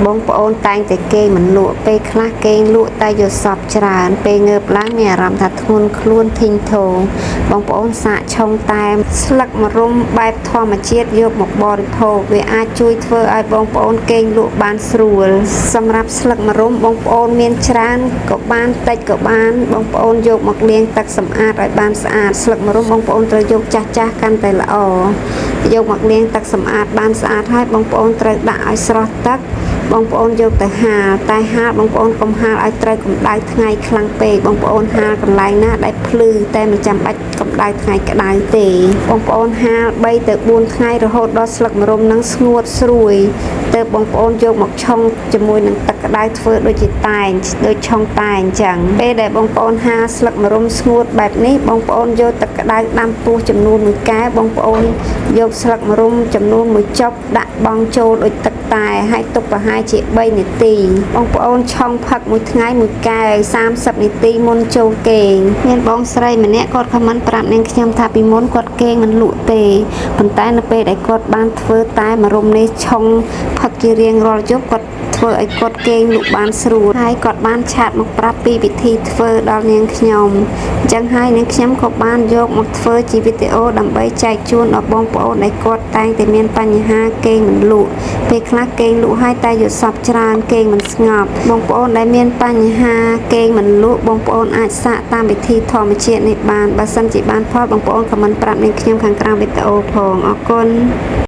បងប្អូនតែងតែគេមិនលក់ពេលខ្លះគេលក់តែយកសពច្រើនពេលងើបឡើងមានអារម្មណ៍ថាធ្ងន់ខ្លួនធីងធងបងប្អូនសាកឆុងតែស្លឹកម្រុំបែបធម្មជាតិយកមកបរិភោគវាអាចជួយធ្វើឲ្យបងប្អូនគេងលក់បានស្រួលសម្រាប់ស្លឹកម្រុំបងប្អូនមានច្រើនក៏បានតិចក៏បានបងប្អូនយកមកលាងទឹកសម្អាតឲ្យបានស្អាតស្លឹកម្រុំបងប្អូនត្រូវយកចាស់កាន់តែល្អយកមកលាងទឹកសម្អាតបានស្អាតហើយបងប្អូនត្រូវដាក់ឲ្យស្រស់ទឹកបងប្អូនយកទៅហាលតែហាលបងប្អូនកុំហាលឲ្យត្រូវកម្ដៅថ្ងៃខ្លាំងពេកបងប្អូនហាលកន្លែងណាដែលភ្លឺតែមិនចាំបាច់កម្ដៅថ្ងៃក្ដៅទេបងប្អូនហាល3ទៅ4ថ្ងៃរហូតដល់ស្លឹកម្រុំនឹងស្ងួតស្រួយទើបបងប្អូនយកមកឆុងជាមួយនឹងទឹកក្ដៅធ្វើដូចជាតែងដូចឆុងតែអញ្ចឹងពេលដែលបងប្អូនហាលស្លឹកម្រុំស្ងួតបែបនេះបងប្អូនយកទឹកក្ដៅដាំពុះចំនួន1កែវបងប្អូនយកស្លឹកម្រុំចំនួន1ចុកដាក់បង់ចូលដូចទឹកតែហើយទុកប្រហែលជា3នាទីបងប្អូនឆុងផឹកមួយថ្ងៃមួយកែវ30នាទីមុនចូលគេងមានបងស្រីម្នាក់គាត់ខមមិនប្រាប់នាងខ្ញុំថាពីមុនគាត់គេងមិនលក់ទេប៉ុន្តែនៅពេលដែលគាត់បានធ្វើតែម្រុំនេះឆុងផឹកជារៀងរាល់យប់គាត់ធ្វើឲ្យគាត់គេងលក់បានស្រួលហើយគាត់បានឆាតមកប្រាប់ពីវិធីធ្វើដល់នាងខ្ញុំអញ្ចឹងហើយនាងខ្ញុំក៏បានយកមកធ្វើជាវីដេអូដើម្បីចែកជូនដល់បងប្អូនដែលគាត់តែងតែមានបញ្ហាគេងមិនលក់ពេលខ្លះគេងលក់ហើយតែយល់សប្តិច្រើនគេងមិនស្ងប់បងប្អូនដែលមានបញ្ហាគេងមិនលក់បងប្អូនអាចសាកតាមវិធីធម្មជាតិនេះបានបើសិនជាបានផលបងប្អូនខមមិនប្រាប់នាងខ្ញុំខាងក្រោមវីដេអូផងអរគុណ